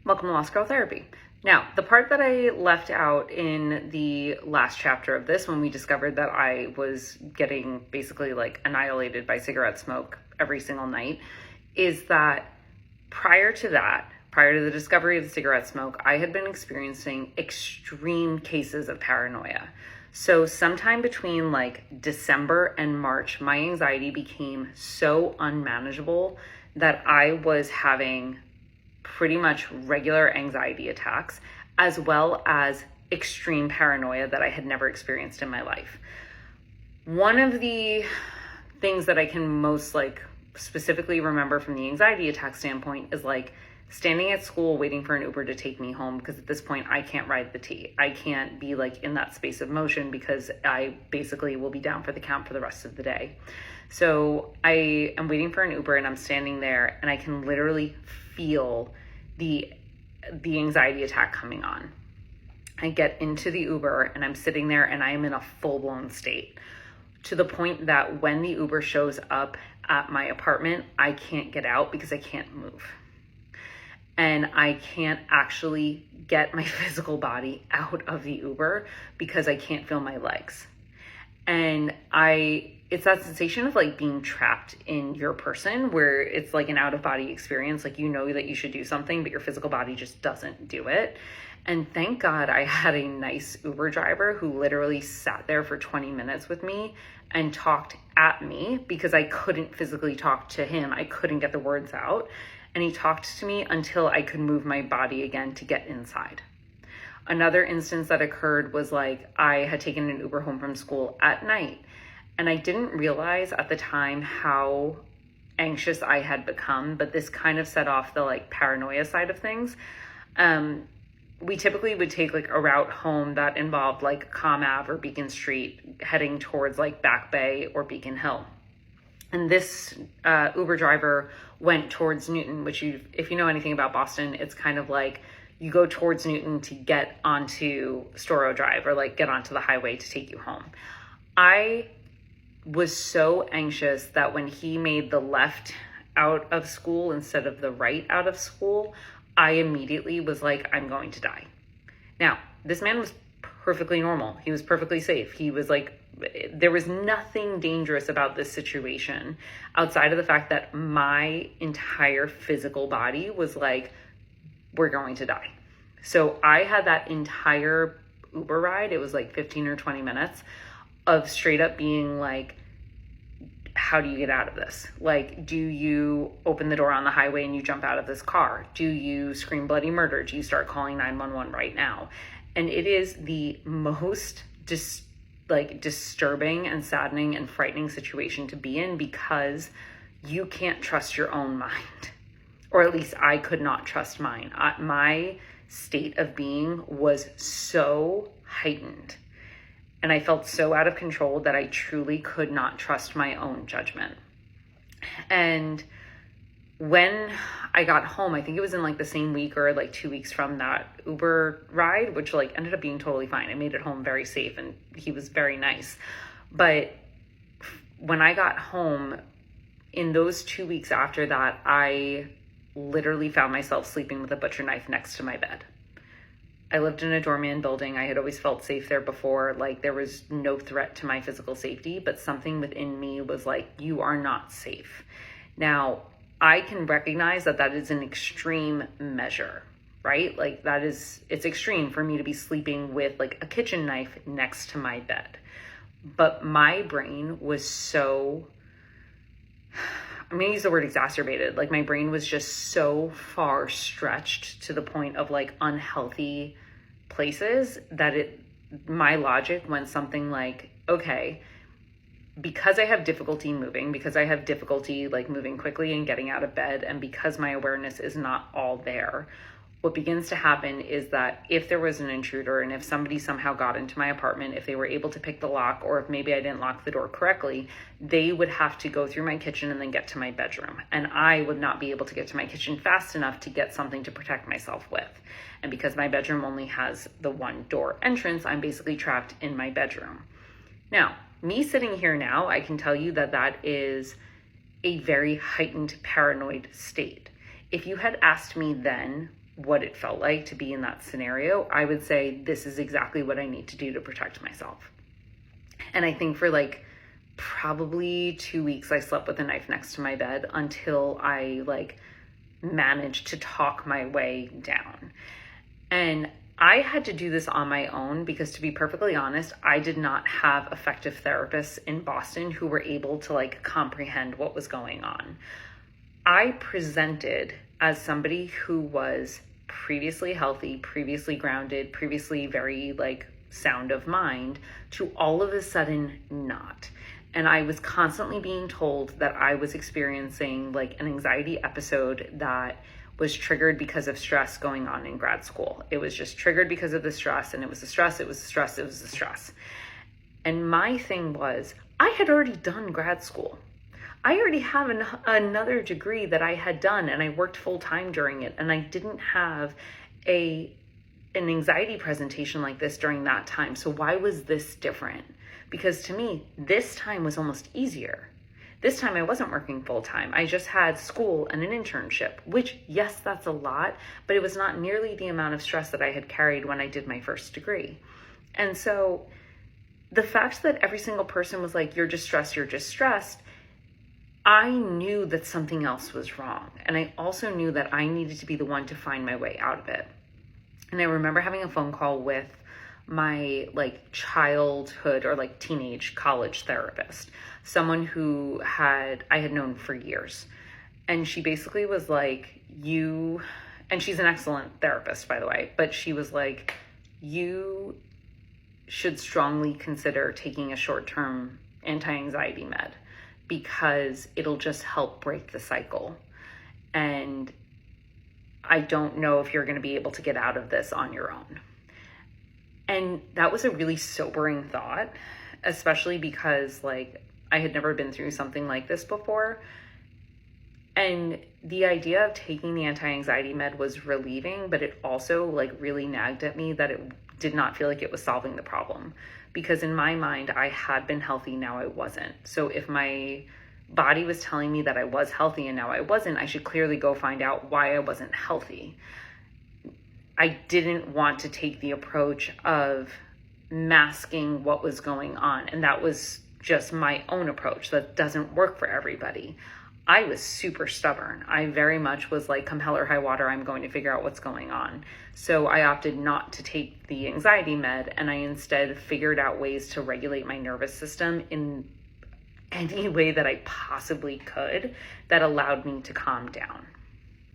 Welcome to Lost Girl Therapy. Now, the part that I left out in the last chapter of this, when we discovered that I was getting basically like annihilated by cigarette smoke every single night, is that prior to the discovery of the cigarette smoke, I had been experiencing extreme cases of paranoia. So sometime between like December and March, my anxiety became so unmanageable that I was having pretty much regular anxiety attacks, as well as extreme paranoia that I had never experienced in my life. One of the things that I can most specifically remember from the anxiety attack standpoint is like standing at school waiting for an Uber to take me home, because at this point I can't ride the T. I can't be like in that space of motion because I basically will be down for the count for the rest of the day. So I am waiting for an Uber and I'm standing there and I can literally feel the anxiety attack coming on. I get into the Uber and I'm sitting there and I am in a full-blown state, to the point that when the Uber shows up at my apartment, I can't get out because I can't move. And I can't actually get my physical body out of the Uber because I can't feel my legs. And it's that sensation of like being trapped in your person, where it's like an out-of-body experience. Like, you know that you should do something, but your physical body just doesn't do it. And thank God I had a nice Uber driver who literally sat there for 20 minutes with me and talked at me, because I couldn't physically talk to him. I couldn't get the words out. And he talked to me until I could move my body again to get inside. Another instance that occurred was like I had taken an Uber home from school at night, and I didn't realize at the time how anxious I had become, but this kind of set off the like paranoia side of things. We typically would take like a route home that involved like Comm Ave or Beacon Street, heading towards like Back Bay or Beacon Hill. And this Uber driver went towards Newton, which if you know anything about Boston, it's kind of like you go towards Newton to get onto Storrow Drive, or like get onto the highway to take you home. I was so anxious that when he made the left out of school instead of the right out of school, I immediately was like, I'm going to die. Now, this man was perfectly normal. He was perfectly safe. He was like, there was nothing dangerous about this situation outside of the fact that my entire physical body was like, we're going to die. So I had that entire Uber ride, it was like 15 or 20 minutes of straight up being like, how do you get out of this? Like, do you open the door on the highway and you jump out of this car? Do you scream bloody murder? Do you start calling 911 right now? And it is the most disturbing and saddening and frightening situation to be in, because you can't trust your own mind. Or at least I could not trust mine. My state of being was so heightened, and I felt so out of control that I truly could not trust my own judgment. And when I got home, I think it was in like the same week or like 2 weeks from that Uber ride, which like ended up being totally fine. I made it home very safe and he was very nice. But when I got home, in those 2 weeks after that, I literally found myself sleeping with a butcher knife next to my bed. I lived in a doorman building. I had always felt safe there before. Like, there was no threat to my physical safety, but something within me was like, you are not safe. Now, I can recognize that is an extreme measure, right? Like, it's extreme for me to be sleeping with like a kitchen knife next to my bed. But my brain was so, I'm going to use the word exacerbated. Like, my brain was just so far stretched to the point of like unhealthy places that my logic went something like, okay, because I have difficulty moving, because I have difficulty like moving quickly and getting out of bed, and because my awareness is not all there, what begins to happen is that if there was an intruder and if somebody somehow got into my apartment, if they were able to pick the lock, or if maybe I didn't lock the door correctly, they would have to go through my kitchen and then get to my bedroom. And I would not be able to get to my kitchen fast enough to get something to protect myself with. And because my bedroom only has the one door entrance, I'm basically trapped in my bedroom. Now, me sitting here now, I can tell you that is a very heightened paranoid state. If you had asked me then what it felt like to be in that scenario, I would say this is exactly what I need to do to protect myself. And I think for like probably 2 weeks, I slept with a knife next to my bed until I like managed to talk my way down. And I had to do this on my own because, to be perfectly honest, I did not have effective therapists in Boston who were able to like comprehend what was going on. I presented as somebody who was previously healthy, previously grounded, previously very like sound of mind, to all of a sudden not. And I was constantly being told that I was experiencing like an anxiety episode that was triggered because of stress going on in grad school. It was just triggered because of the stress, and it was the stress, it was the stress, it was the stress. And my thing was, I had already done grad school. I already have another degree that I had done, and I worked full time during it, and I didn't have an anxiety presentation like this during that time. So why was this different? Because to me, this time was almost easier. This time I wasn't working full time. I just had school and an internship, which, yes, that's a lot, but it was not nearly the amount of stress that I had carried when I did my first degree. And so the fact that every single person was like, you're just stressed, I knew that something else was wrong. And I also knew that I needed to be the one to find my way out of it. And I remember having a phone call with my like childhood or like teenage college therapist, someone who I had known for years. And she basically was like, and she's an excellent therapist, by the way, but she was like, you should strongly consider taking a short-term anti-anxiety med because it'll just help break the cycle. And I don't know if you're going to be able to get out of this on your own. And that was a really sobering thought, especially because like I had never been through something like this before. And the idea of taking the anti-anxiety med was relieving, but it also like really nagged at me that it did not feel like it was solving the problem. Because in my mind, I had been healthy, now I wasn't. So if my body was telling me that I was healthy and now I wasn't, I should clearly go find out why I wasn't healthy. I didn't want to take the approach of masking what was going on. And that was just my own approach. That doesn't work for everybody. I was super stubborn. I very much was like, come hell or high water, I'm going to figure out what's going on. So I opted not to take the anxiety med, and I instead figured out ways to regulate my nervous system in any way that I possibly could that allowed me to calm down.